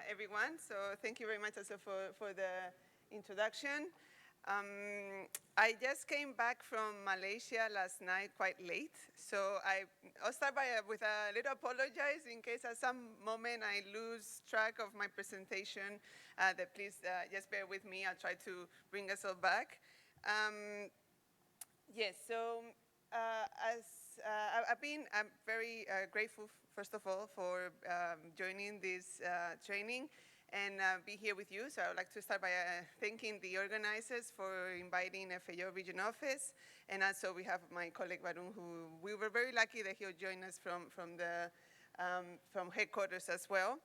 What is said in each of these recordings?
everyone. So thank you very much also for the introduction. I just came back from Malaysia last night quite late. So I'll start with a little apologize in case at some moment I lose track of my presentation. That please just bear with me. I'll try to bring us all back. Yes, so I'm very grateful, first of all, for joining this training and be here with you. So I would like to start by thanking the organizers for inviting FAO Region Office. And also we have my colleague Varun, who we were very lucky that he'll join us from headquarters as well.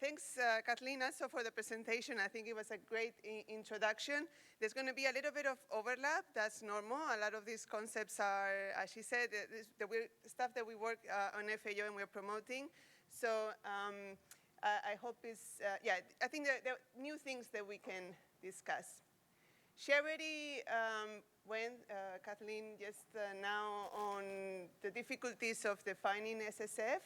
Thanks, Kathleen, also for the presentation. I think it was a great introduction. There's going to be a little bit of overlap. That's normal. A lot of these concepts are, as she said, the stuff that we work on FAO and we're promoting. So I hope I think there are new things that we can discuss. She already went, Kathleen, just now on the difficulties of defining SSF.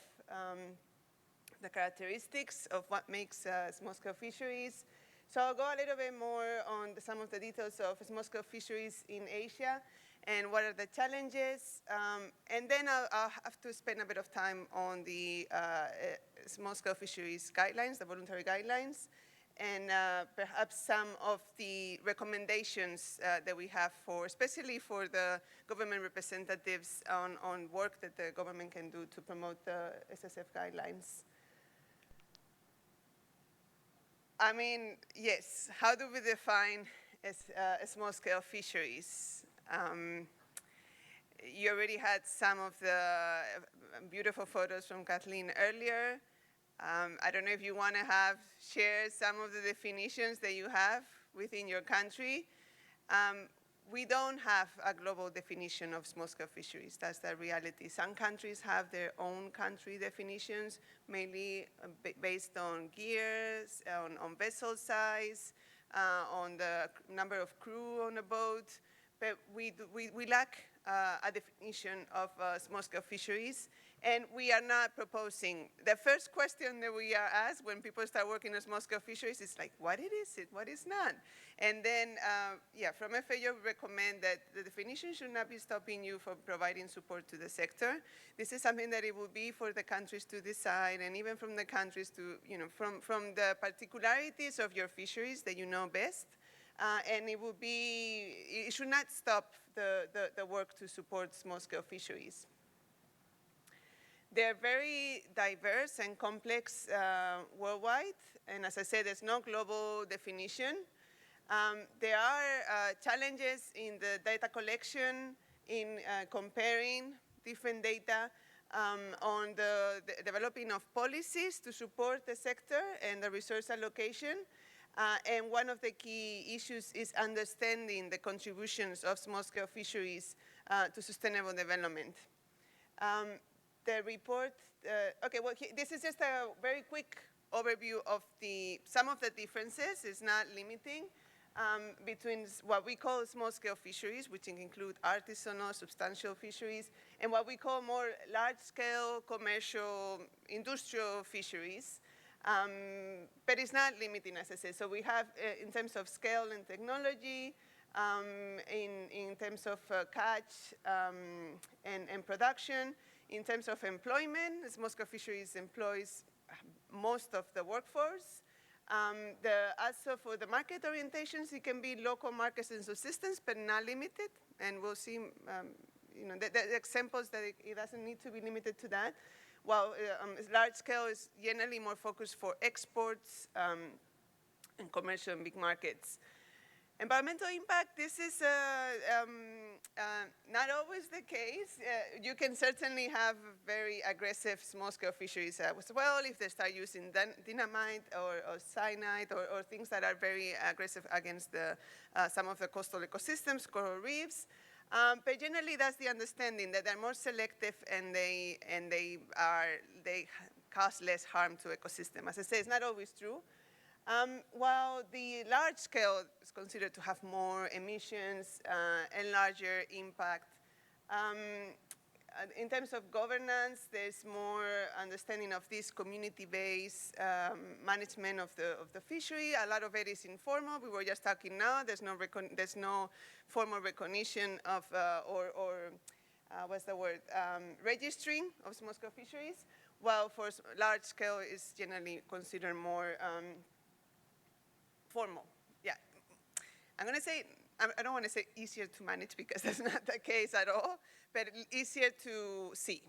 The characteristics of what makes small-scale fisheries. So I'll go a little bit more on some of the details of small-scale fisheries in Asia and what are the challenges. And then I'll have to spend a bit of time on the small-scale fisheries guidelines, the voluntary guidelines, and perhaps some of the recommendations that we have especially for the government representatives on work that the government can do to promote the SSF guidelines. I mean, yes, how do we define small-scale fisheries? You already had some of the beautiful photos from Kathleen earlier. I don't know if you want to share some of the definitions that you have within your country. We don't have a global definition of small-scale fisheries. That's the reality. Some countries have their own country definitions, mainly based on gears, on vessel size, on the number of crew on a boat. But we lack a definition of small-scale fisheries. And we are not proposing. The first question that we are asked when people start working on small-scale fisheries is like, what is it? What is not? And then, from FAO, we recommend that the definition should not be stopping you from providing support to the sector. This is something that it will be for the countries to decide, and even from the countries to, from the particularities of your fisheries that you know best. And it should not stop the work to support small-scale fisheries. They're very diverse and complex worldwide, and as I said, there's no global definition. There are challenges in the data collection, in comparing different data, on the developing of policies to support the sector and the resource allocation. And one of the key issues is understanding the contributions of small-scale fisheries to sustainable development. The report, this is just a very quick overview of some of the differences. It's not limiting between what we call small-scale fisheries, which include artisanal, substantial fisheries, and what we call more large-scale, commercial, industrial fisheries. But it's not limiting, as I said. So we have, in terms of scale and technology, in terms of catch and production, in terms of employment, small-scale fisheries employs most of the workforce. Also for the market orientations, it can be local markets and subsistence, but not limited. And we'll see, the examples that it doesn't need to be limited to that. While large scale is generally more focused for exports and commercial and big markets. Environmental impact, this is not always the case. You can certainly have very aggressive small-scale fisheries as well if they start using dynamite or cyanide or things that are very aggressive against some of the coastal ecosystems, coral reefs. But generally, that's the understanding, that they're more selective and they cause less harm to ecosystem. As I say, it's not always true. While the large scale is considered to have more emissions and larger impact, in terms of governance, there's more understanding of this community-based management of the fishery. A lot of it is informal. We were just talking now. There's no formal recognition of what's the word? Registering of small-scale fisheries. While for large scale, it's generally considered more formal. Yeah, I'm going to say. I don't want to say easier to manage because that's not the case at all, but easier to see.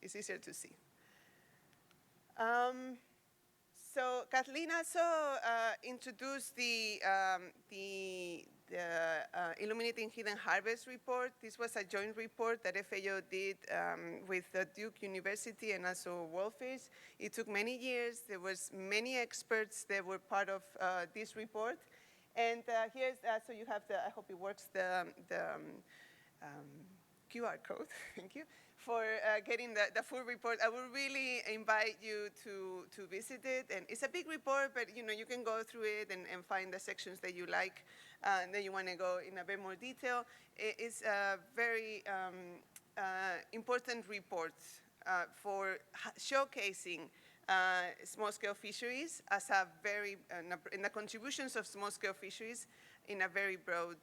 It's easier to see. So Kathleen also introduced the Illuminating Hidden Harvest report. This was a joint report that FAO did with Duke University and also WorldFish. It took many years. There was many experts that were part of this report. And here's, so you have the, I hope it works, the QR code, thank you, for getting the full report. I would really invite you to visit it. And it's a big report, but you can go through it and find the sections that you like, that you want to go in a bit more detail. It's a very important report for showcasing small-scale fisheries as a very, in the contributions of small-scale fisheries in a very broad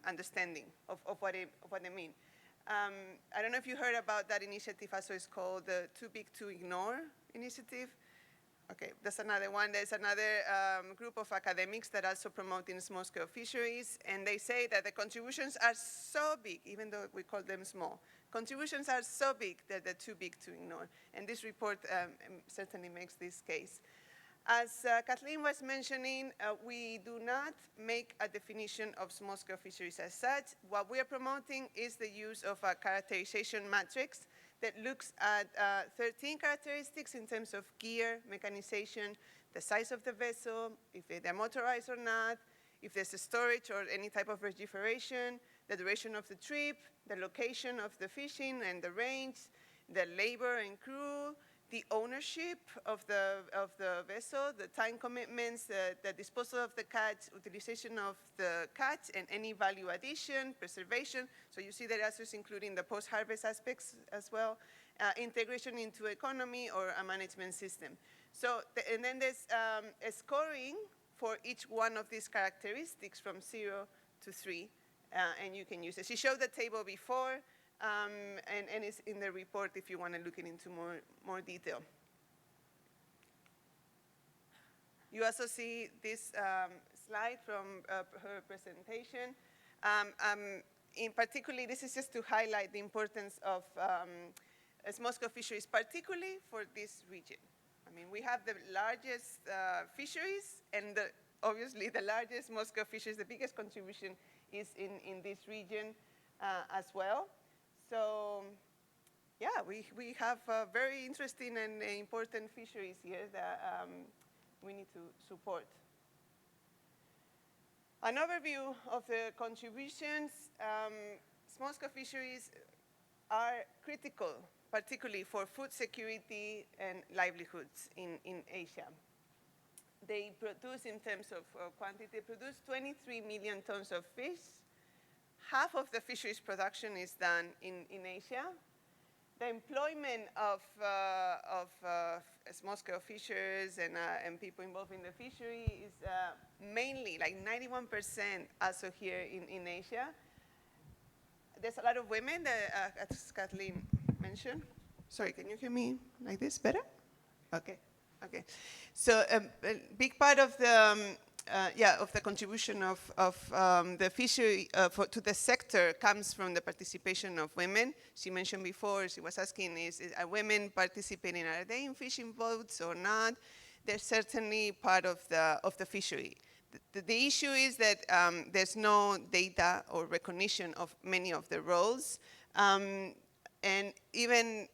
understanding of what they mean. I don't know if you heard about that initiative. Also, it's called the Too Big to Ignore initiative. Okay, that's another one. There's another group of academics that are also promoting small-scale fisheries, and they say that the contributions are so big, even though we call them small. Contributions are so big that they're too big to ignore, and this report certainly makes this case. As Kathleen was mentioning, we do not make a definition of small-scale fisheries as such. What we are promoting is the use of a characterization matrix that looks at 13 characteristics in terms of gear, mechanization, the size of the vessel, if they're motorized or not, if there's a storage or any type of refrigeration, the duration of the trip, the location of the fishing and the range, the labor and crew, the ownership of the vessel, the time commitments, the disposal of the catch, utilization of the catch, and any value addition, preservation. So you see that also is including the post-harvest aspects as well, integration into economy or a management system. So, and then there's a scoring for each one of these characteristics from 0 to 3, and you can use it. She showed the table before. And it's in the report if you want to look into more detail. You also see this slide from her presentation. In particular, this is just to highlight the importance of small-scale fisheries, particularly for this region. I mean, we have the largest fisheries, and obviously the largest small-scale fisheries, the biggest contribution is in this region as well. So, yeah, we have very interesting and important fisheries here that we need to support. An overview of the contributions. Small-scale fisheries are critical, particularly for food security and livelihoods in Asia. They produce, in terms of quantity, produce 23 million tons of fish. Half of the fisheries production is done in Asia. The employment of small-scale fishers and people involved in the fishery is mainly, like 91%, also here in Asia. There's a lot of women, as Kathleen mentioned. Sorry, can you hear me like this better? Okay, okay. So a big part of the of the contribution of the fishery to the sector comes from the participation of women. She mentioned before, she was asking, are women participating? Are they in fishing boats or not? They're certainly part of the fishery. The issue is that there's no data or recognition of many of the roles. And even,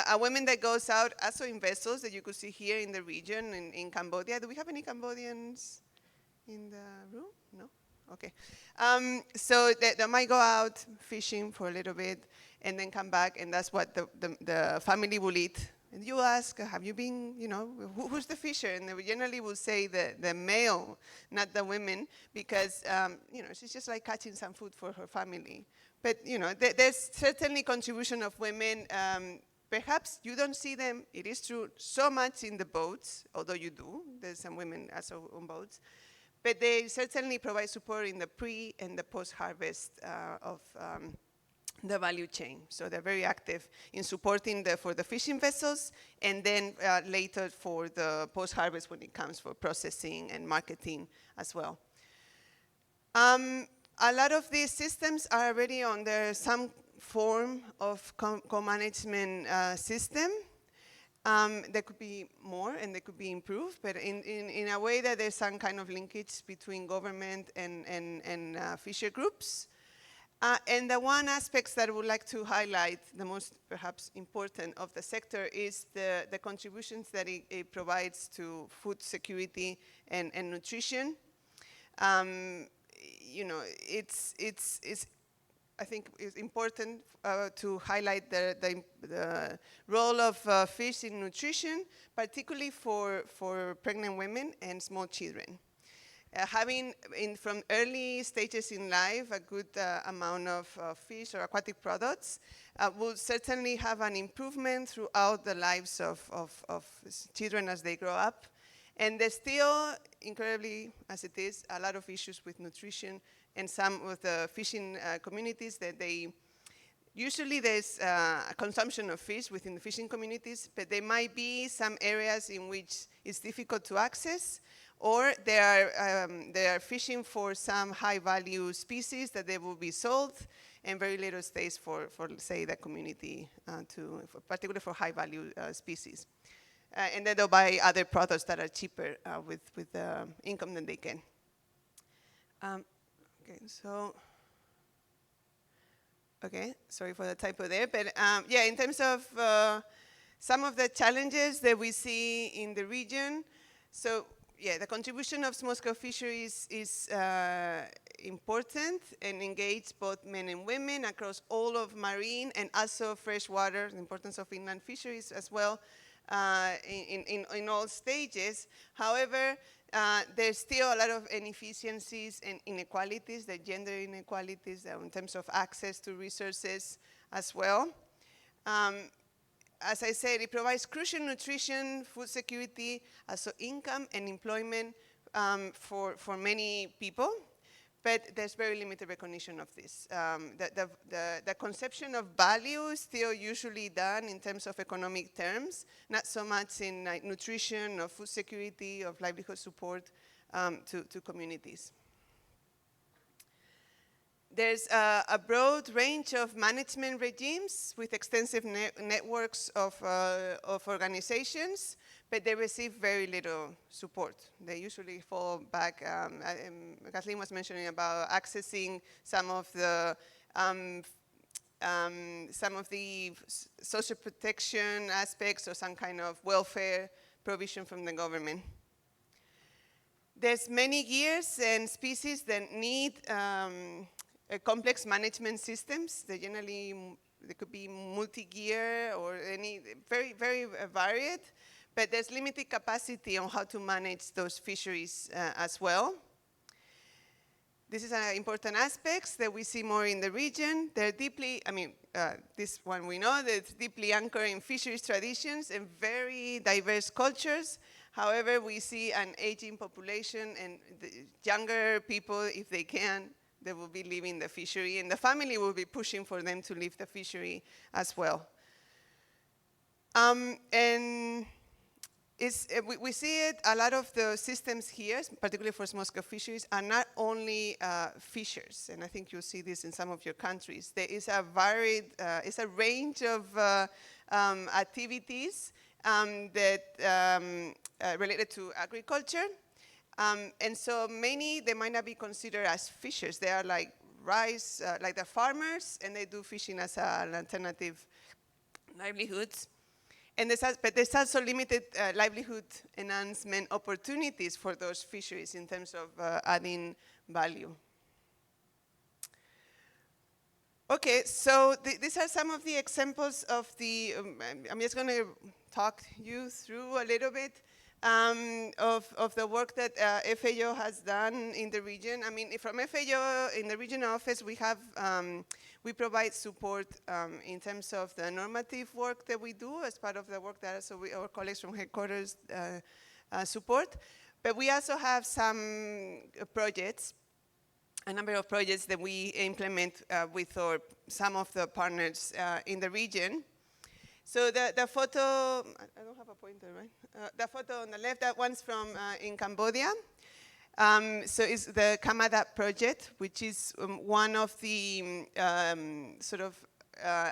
a woman that goes out also in vessels that you could see here in the region, in Cambodia. Do we have any Cambodians in the room? No? Okay. So they might go out fishing for a little bit and then come back, and that's what the family will eat. And you ask, have you been, who's the fisher? And they generally will say the male, not the women, because, she's just like catching some food for her family. But there's certainly contribution of women. Perhaps you don't see them, it is true, so much in the boats, although you do. There's some women also on boats. But they certainly provide support in the pre and the post-harvest of the value chain. So they're very active in supporting for the fishing vessels, and then later for the post-harvest when it comes for processing and marketing as well. A lot of these systems are already under some form of co-management system. There could be more and they could be improved, but in a way that there's some kind of linkage between government and fisher groups. And the one aspect that I would like to highlight, the most perhaps important of the sector, is the contributions that it provides to food security and nutrition. I think it's important to highlight the role of fish in nutrition, particularly for pregnant women and small children. Having, from early stages in life, a good amount of fish or aquatic products will certainly have an improvement throughout the lives of children as they grow up. And there's still, incredibly as it is, a lot of issues with nutrition, and some of the fishing communities that usually there's a consumption of fish within the fishing communities, but there might be some areas in which it's difficult to access, or they are fishing for some high-value species that they will be sold, and very little stays for say, the community, particularly for high-value species. And then they'll buy other products that are cheaper with the income that they can. Okay, sorry for the typo there, but yeah, in terms of some of the challenges that we see in the region, so yeah, the contribution of small-scale fisheries is important and engage both men and women across all of marine and also freshwater, the importance of inland fisheries as well, in all stages. However, there's still a lot of inefficiencies and inequalities, the gender inequalities in terms of access to resources as well. As I said, it provides crucial nutrition, food security, also income and employment for many people, but there's very limited recognition of this. The conception of value is still usually done in terms of economic terms, not so much in nutrition or food security or livelihood support to communities. There's a broad range of management regimes with extensive networks of organizations, but they receive very little support. They usually fall back. Kathleen was mentioning about accessing some of the social protection aspects or some kind of welfare provision from the government. There's many gears and species that need complex management systems. They could be multi-gear or very, very varied, but there's limited capacity on how to manage those fisheries as well. This is an important aspects that we see more in the region. They're deeply, this one we know, that's deeply anchored in fisheries traditions and very diverse cultures. However, we see an aging population, and the younger people, if they can, they will be leaving the fishery, and the family will be pushing for them to leave the fishery as well. And we see it, a lot of the systems here, particularly for small-scale fisheries, are not only fishers, and I think you'll see this in some of your countries. There is a varied, it's a range of activities that related to agriculture. And so many, they might not be considered as fishers. They are like like the farmers, and they do fishing as an alternative livelihoods. And but there's also limited livelihood enhancement opportunities for those fisheries in terms of adding value. Okay, so these are some of the examples of I'm just going to talk you through a little bit of the work that FAO has done in the region. I mean, from FAO in the regional office, we provide support in terms of the normative work that we do as part of the work that also our colleagues from headquarters support. But we also have some projects, a number of projects that we implement with some of the partners in the region. So the photo, I don't have a pointer, right? The photo on the left, that one's from in Cambodia. So it's the Kamadap project, which is one of the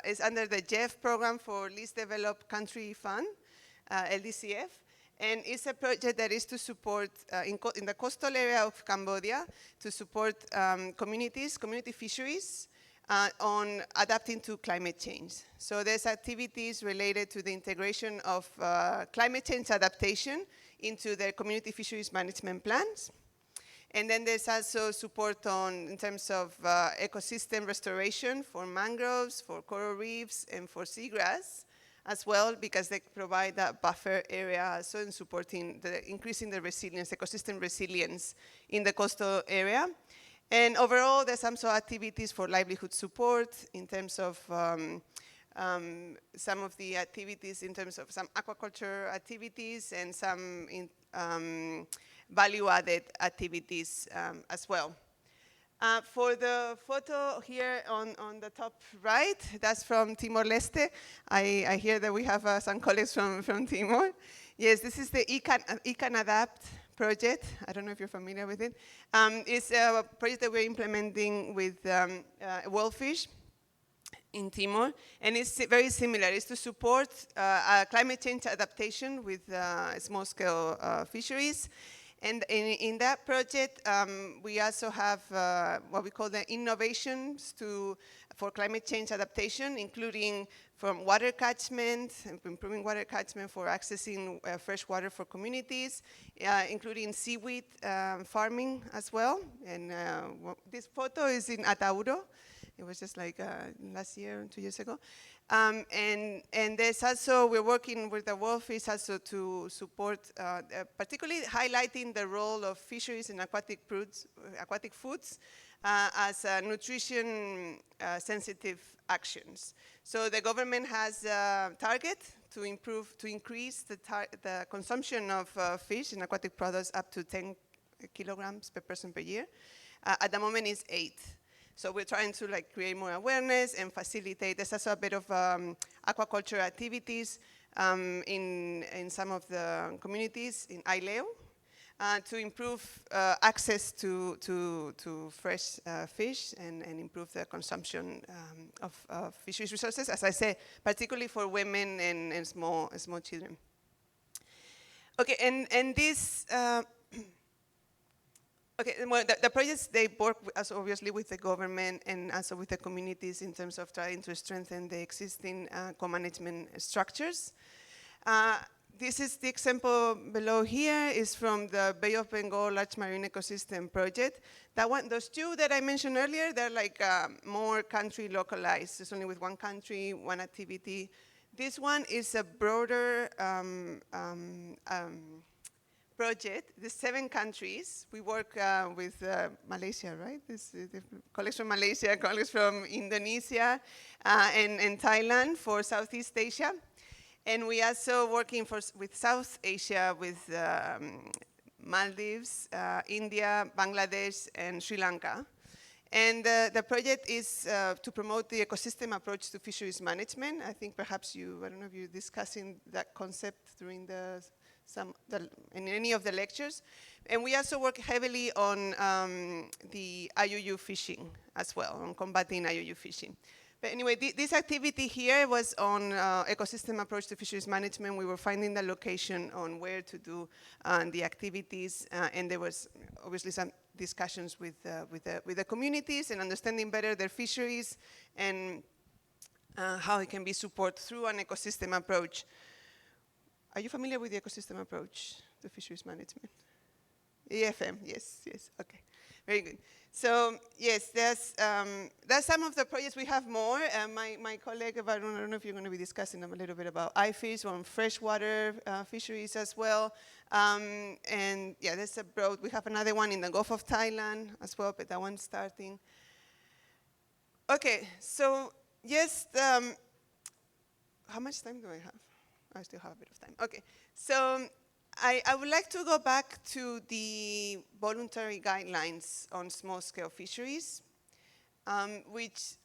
is under the JEF program for Least Developed Country Fund, LDCF. And it's a project that is to support, in the coastal area of Cambodia, to support community fisheries on adapting to climate change. So there's activities related to the integration of climate change adaptation into their community fisheries management plans. And then there's also support in terms of ecosystem restoration for mangroves, for coral reefs, and for seagrass as well, because they provide that buffer area also in supporting increasing the resilience, ecosystem resilience in the coastal area. And overall, there's also activities for livelihood support in terms of some of the activities in terms of some aquaculture activities and some value-added activities as well. For the photo here on the top right, that's from Timor-Leste. I hear that we have some colleagues from Timor. Yes, this is the ICAN Adapt project. I don't know if you're familiar with it. It's a project that we're implementing with whalefish in Timor, and it's very similar. It's to support climate change adaptation with small-scale fisheries. And in that project, we also have what we call the innovations for climate change adaptation, including from water catchment, improving water catchment for accessing fresh water for communities, including seaweed farming as well. And this photo is in Atauro. It was just like last year, 2 years ago. And there's also, we're working with the whalefish also to support, particularly highlighting the role of fisheries in aquatic foods as nutrition sensitive actions. So the government has a target to increase the consumption of fish and aquatic products up to 10 kilograms per person per year. At the moment it's 8. So we're trying to create more awareness and facilitate. There's also a bit of aquaculture activities in some of the communities in Aileo to improve access to fresh fish and improve the consumption of fisheries resources, as I say, particularly for women and small children. Okay, and this. Okay, well, the projects, they work also obviously with the government and also with the communities in terms of trying to strengthen the existing co-management structures. This is the example below here is from the Bay of Bengal Large Marine Ecosystem Project. Those two that I mentioned earlier, they're more country localized. It's only with one country, one activity. This one is a broader project. There's 7 countries. We work with Malaysia, right? The colleagues from Malaysia, colleagues from Indonesia, and Thailand for Southeast Asia. And we also working with South Asia with Maldives, India, Bangladesh, and Sri Lanka. And the project is to promote the ecosystem approach to fisheries management. I think perhaps I don't know if you're discussing that concept during in any of the lectures. And we also work heavily on the IUU fishing as well, on combating IUU fishing. But anyway, this activity here was on ecosystem approach to fisheries management. We were finding the location on where to do the activities, and there was obviously some discussions with the communities and understanding better their fisheries and how it can be supported through an ecosystem approach. Are you familiar with the ecosystem approach to fisheries management? EFM, yes, yes, okay. Very good. So, yes, that's some of the projects. We have more. My colleague, I don't know if you're going to be discussing them a little bit about iFish on freshwater fisheries as well. And yeah, there's a broad, we have another one in the Gulf of Thailand as well, but that one's starting. Okay, so yes, how much time do I have? I still have a bit of time. Okay, so I would like to go back to the voluntary guidelines on small-scale fisheries, which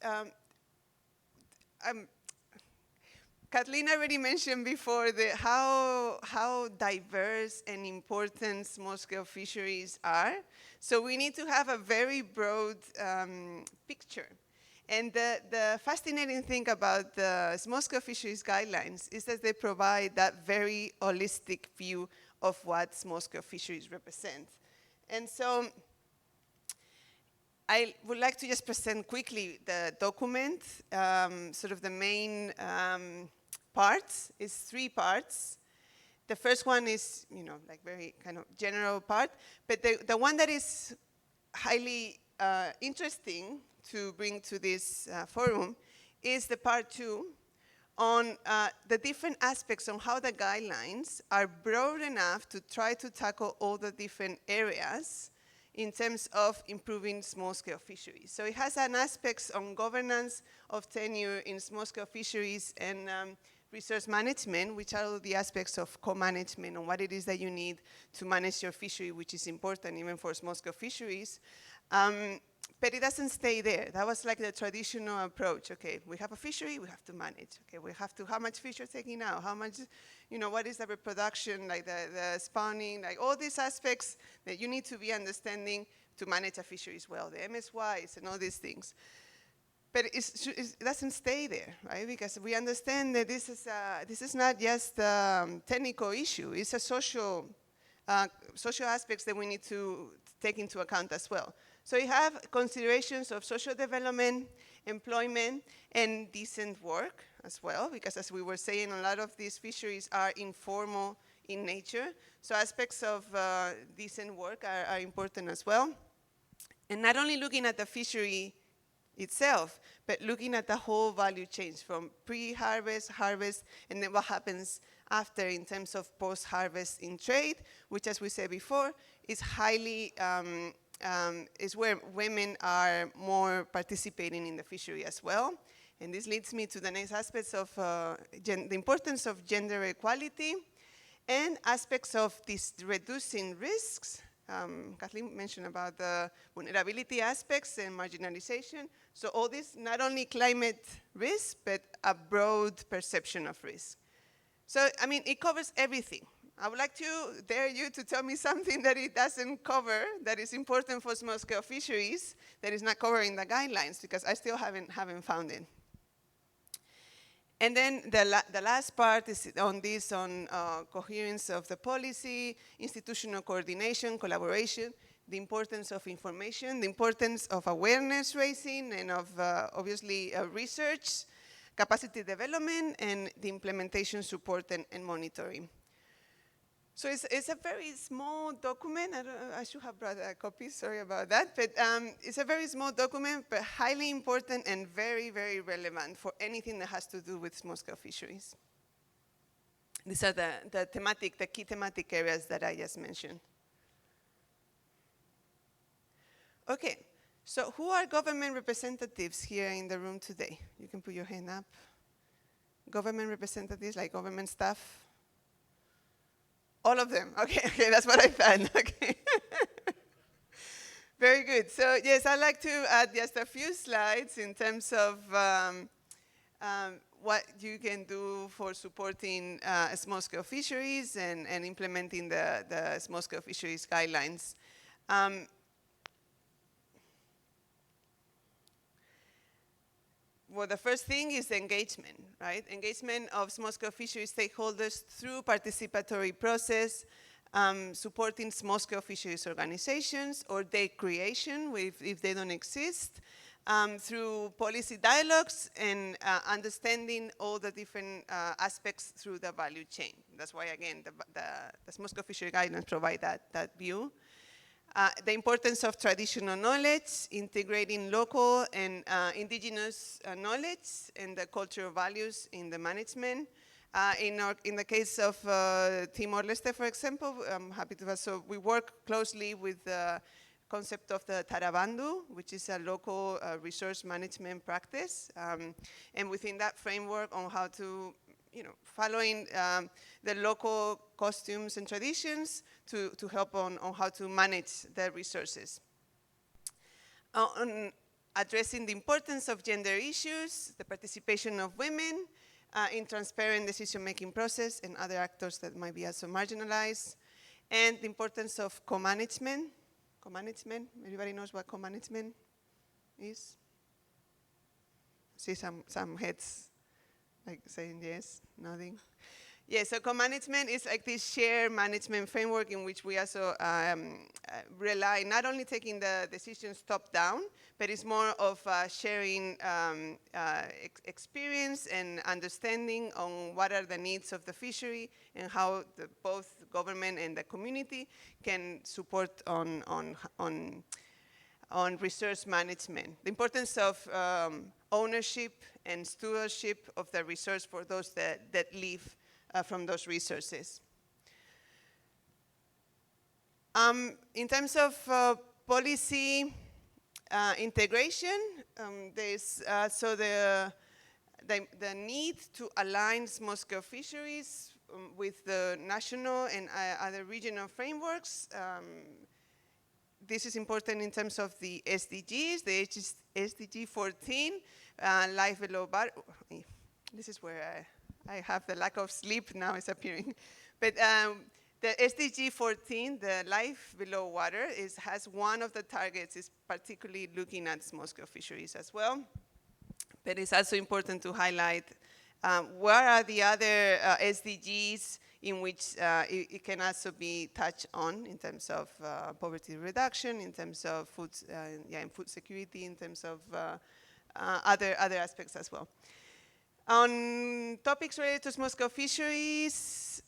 Kathleen already mentioned before how diverse and important small-scale fisheries are. So we need to have a very broad picture. And the fascinating thing about the small-scale fisheries guidelines is that they provide that very holistic view of what small-scale fisheries represent. And so I would like to just present quickly the document. Sort of the main parts is 3 parts. The first one is, like very kind of general part, but the one that is highly interesting to bring to this forum is the part 2 on the different aspects on how the guidelines are broad enough to try to tackle all the different areas in terms of improving small-scale fisheries. So it has an aspects on governance of tenure in small-scale fisheries and resource management, which are the aspects of co-management and what it is that you need to manage your fishery, which is important even for small-scale fisheries. But it doesn't stay there. That was like the traditional approach. Okay, we have a fishery, we have to manage. Okay, we have to, how much fish are taking out? How much, what is the reproduction, like the spawning, like all these aspects that you need to be understanding to manage a fishery as well, the MSYs and all these things. But it doesn't stay there, right? Because we understand that this is not just a technical issue. It's a social aspects that we need to take into account as well. So you have considerations of social development, employment, and decent work as well, because as we were saying, a lot of these fisheries are informal in nature. So aspects of decent work are important as well. And not only looking at the fishery itself, but looking at the whole value chain from pre-harvest, harvest, and then what happens after in terms of post-harvest in trade, which as we said before, is highly, is where women are more participating in the fishery as well. And this leads me to the next aspects of the importance of gender equality and aspects of this reducing risks. Kathleen mentioned about the vulnerability aspects and marginalization. So all this, not only climate risk, but a broad perception of risk. So, I mean, it covers everything. I would like to dare you to tell me something that it doesn't cover, that is important for small-scale fisheries, that is not covering the guidelines, because I still haven't found it. And then the last part is on this, on coherence of the policy, institutional coordination, collaboration, the importance of information, the importance of awareness raising, and of obviously research, capacity development, and the implementation support and monitoring. So it's a very small document. I should have brought a copy, sorry about that. But it's a very small document, but highly important and very, very relevant for anything that has to do with small-scale fisheries. These are the key thematic areas that I just mentioned. Okay, so who are government representatives here in the room today? You can put your hand up. Government representatives, like government staff? All of them, okay, that's what I found, okay. Very good, so yes, I'd like to add just a few slides in terms of what you can do for supporting small-scale fisheries and implementing the small-scale fisheries guidelines. Well, the first thing is engagement, right? Engagement of small-scale fisheries stakeholders through participatory process, supporting small-scale fisheries organizations or their creation if they don't exist, through policy dialogues and understanding all the different aspects through the value chain. That's why, again, the small-scale fishery guidelines provide that view. The importance of traditional knowledge, integrating local and indigenous knowledge and the cultural values in the management. In the case of Timor-Leste, for example, I'm happy to, so we work closely with the concept of the Tarabandu, which is a local resource management practice. And within that framework on how to, following the local costumes and traditions to help on how to manage the resources. On addressing the importance of gender issues, the participation of women in transparent decision-making process and other actors that might be also marginalized, and the importance of co-management. Co-management, everybody knows what co-management is? See some heads like saying yes, nodding. Yeah, so co-management is like this shared management framework in which we also rely, not only taking the decisions top-down, but it's more of sharing experience and understanding on what are the needs of the fishery and how both government and the community can support on resource management. The importance of ownership and stewardship of the resource for those that live from those resources. In terms of policy integration, there's so the need to align small-scale fisheries with the national and other regional frameworks. This is important in terms of the SDGs, the SDG 14, life below water. This is where I have the lack of sleep now is appearing. But the SDG 14, the life below water, has one of the targets is particularly looking at small-scale fisheries as well. But it's also important to highlight what are the other SDGs in which it can also be touched on in terms of poverty reduction, in terms of food, and food security, in terms of other aspects as well. On topics related to small-scale fisheries,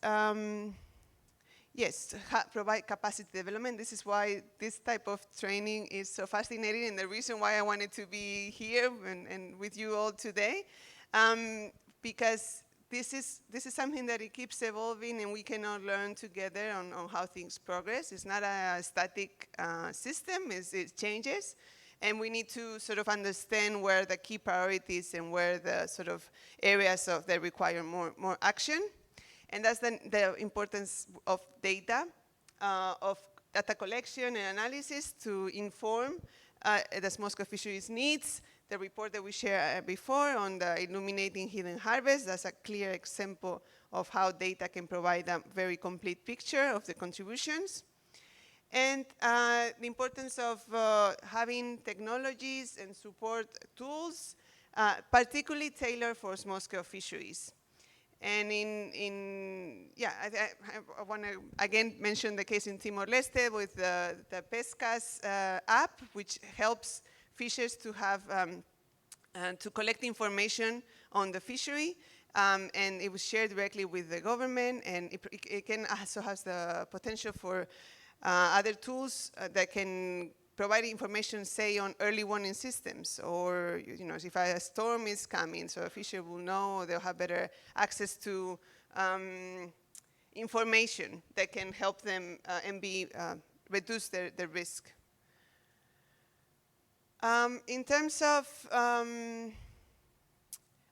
yes, provide capacity development. This is why this type of training is so fascinating and the reason why I wanted to be here and with you all today. Because this is something that it keeps evolving and we can all learn together on how things progress. It's not a static system, it changes. And we need to sort of understand where the key priorities and where the sort of areas that require more action. And that's the importance of data, of data collection and analysis to inform the small-scale fisheries needs. The report that we shared before on the illuminating hidden harvest, that's a clear example of how data can provide a very complete picture of the contributions. And the importance of having technologies and support tools, particularly tailored for small-scale fisheries. And I want to again mention the case in Timor-Leste with the Pescas app, which helps fishers to have to collect information on the fishery, and it was shared directly with the government, and it can also has the potential for other tools that can provide information, say, on early warning systems, or if a storm is coming, so a fisher will know, they'll have better access to information that can help them and reduce their risk. In terms of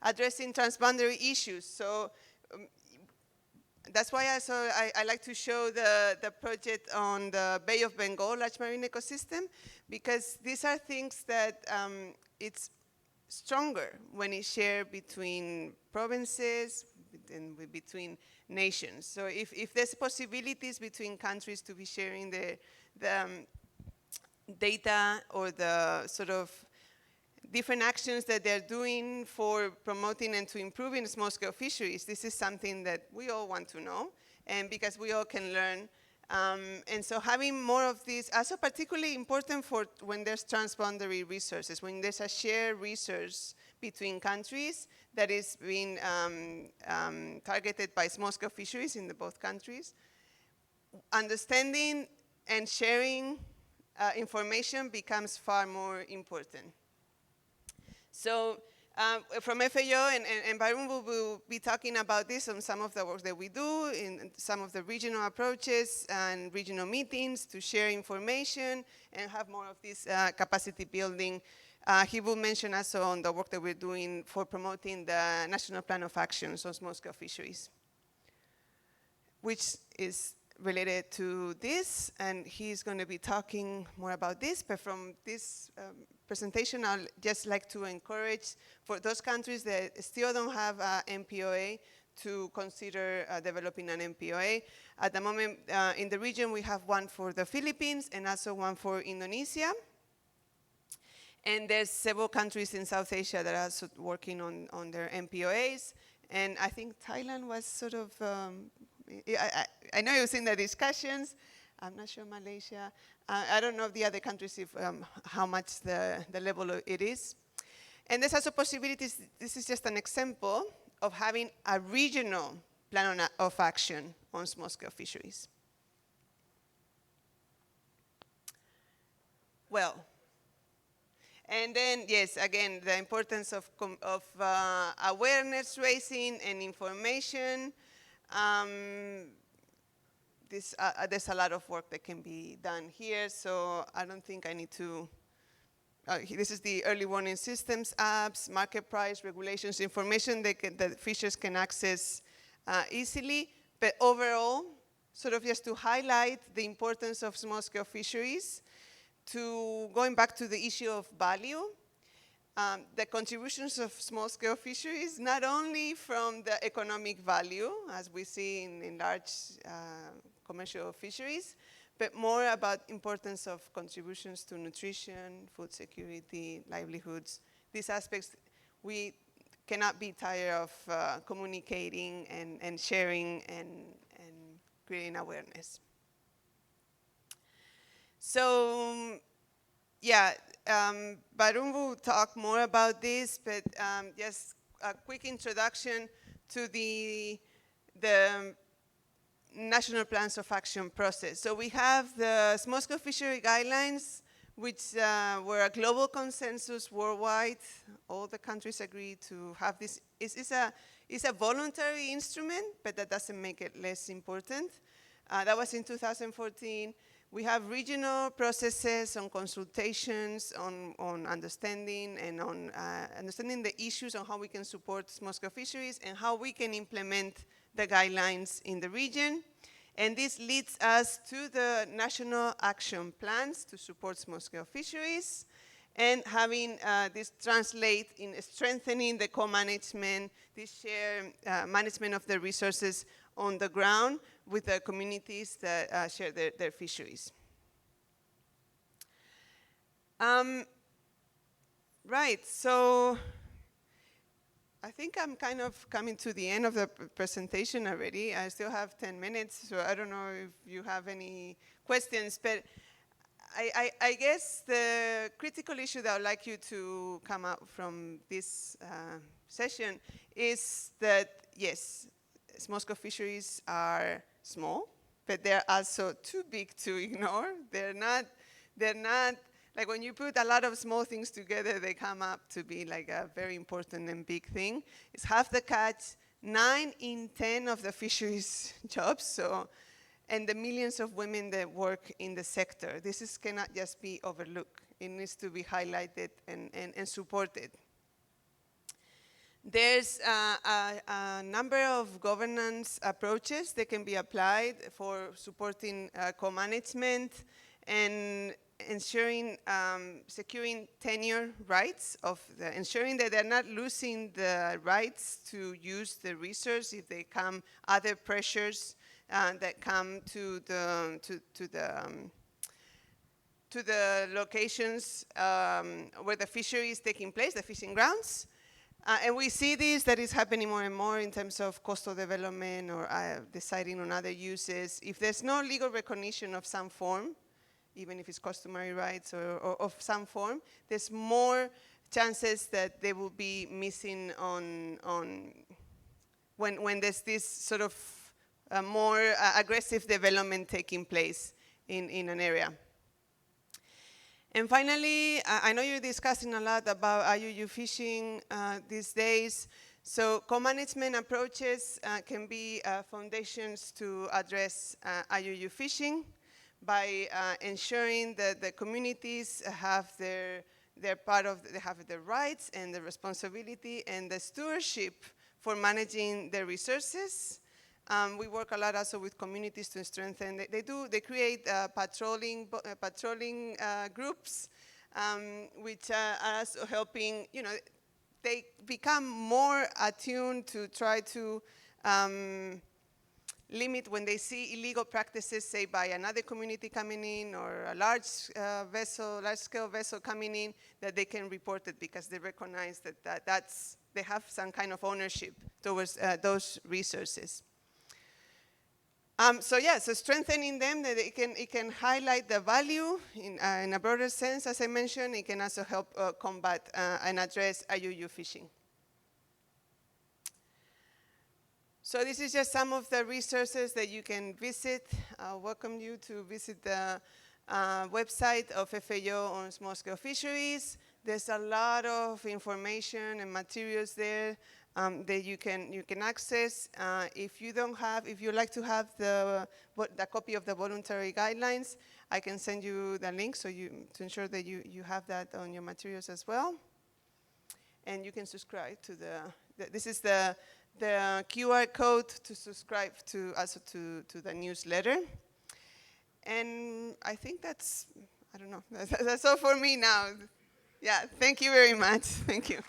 addressing transboundary issues, so that's why I like to show the project on the Bay of Bengal large marine ecosystem, because these are things that it's stronger when it's shared between provinces and between nations. So if there's possibilities between countries to be sharing the data or the sort of different actions that they're doing for promoting and to improving small-scale fisheries, this is something that we all want to know, and because we all can learn. And so having more of this, also particularly important for when there's transboundary resources, when there's a shared resource between countries that is being targeted by small-scale fisheries in both countries. Understanding and sharing information becomes far more important. So from FAO and Byron will be talking about this on some of the work that we do, in some of the regional approaches and regional meetings to share information and have more of this capacity building. He will mention also on the work that we're doing for promoting the National Plan of Actions on small-scale fisheries, which is related to this, and he's going to be talking more about this. But from this presentation, I'd just like to encourage for those countries that still don't have an MPOA to consider developing an MPOA. At the moment, in the region, we have one for the Philippines and also one for Indonesia. And there's several countries in South Asia that are also working on their MPOAs. And I think Thailand was sort of, I know it was in the discussions. I'm not sure Malaysia. I don't know the other countries if how much the level it is. And there's also possibilities. This is just an example of having a regional plan of action on small-scale fisheries. Well, and then, yes, again, the importance of awareness raising and information. There's a lot of work that can be done here, so I don't think I need to. This is the early warning systems apps, market price, regulations, information that fishers can access easily. But overall, sort of just to highlight the importance of small-scale fisheries, to going back to the issue of value, the contributions of small-scale fisheries, not only from the economic value, as we see in large commercial fisheries, but more about importance of contributions to nutrition, food security, livelihoods. These aspects, we cannot be tired of communicating and sharing and creating awareness. So, yeah, Barun will talk more about this, but just a quick introduction to the National Plans of Action process. So we have the small-scale fishery guidelines, which were a global consensus worldwide. All the countries agree to have this. It's a voluntary instrument, but that doesn't make it less important. That was in 2014. We have regional processes on consultations, on understanding, and on understanding the issues on how we can support small-scale fisheries and how we can implement the guidelines in the region. And this leads us to the national action plans to support small-scale fisheries and having this translate in strengthening the co-management, this shared management of the resources on the ground with the communities that share their fisheries. Right, so I think I'm kind of coming to the end of the presentation already. I still have 10 minutes, so I don't know if you have any questions, but I guess the critical issue that I would like you to come out from this session is that, yes, small-scale fisheries are small, but they're also too big to ignore. They're not, like when you put a lot of small things together, they come up to be like a very important and big thing. It's half the catch, 9 in 10 of the fisheries jobs, so, and the millions of women that work in the sector. This cannot just be overlooked. It needs to be highlighted and supported. There's a number of governance approaches that can be applied for supporting co-management and ensuring, securing tenure rights ensuring that they're not losing the rights to use the resource if they come other pressures that come to the locations where the fishery is taking place, the fishing grounds. And we see this, that is happening more and more in terms of coastal development or deciding on other uses. If there's no legal recognition of some form, even if it's customary rights or of some form, there's more chances that they will be missing on when there's this sort of more aggressive development taking place in an area. And finally, I know you're discussing a lot about IUU fishing these days. So co-management approaches can be foundations to address IUU fishing by ensuring that the communities have their part of, they have the rights and the responsibility and the stewardship for managing their resources. We work a lot also with communities to strengthen. They create patrolling groups, which are also helping. They become more attuned to try to limit when they see illegal practices, say by another community coming in or a large-scale vessel coming in, that they can report it because they recognize that they have some kind of ownership towards those resources. So strengthening them, that it can highlight the value in a broader sense, as I mentioned. It can also help combat and address IUU fishing. So this is just some of the resources that you can visit. I welcome you to visit the website of FAO on small-scale fisheries. There's a lot of information and materials there that you can access. If you'd like to have the copy of the voluntary guidelines, I can send you the link to ensure that you have that on your materials as well. And you can subscribe to this is the QR code to subscribe to the newsletter. And I think I don't know, that's all for me now. Yeah, thank you very much. Thank you.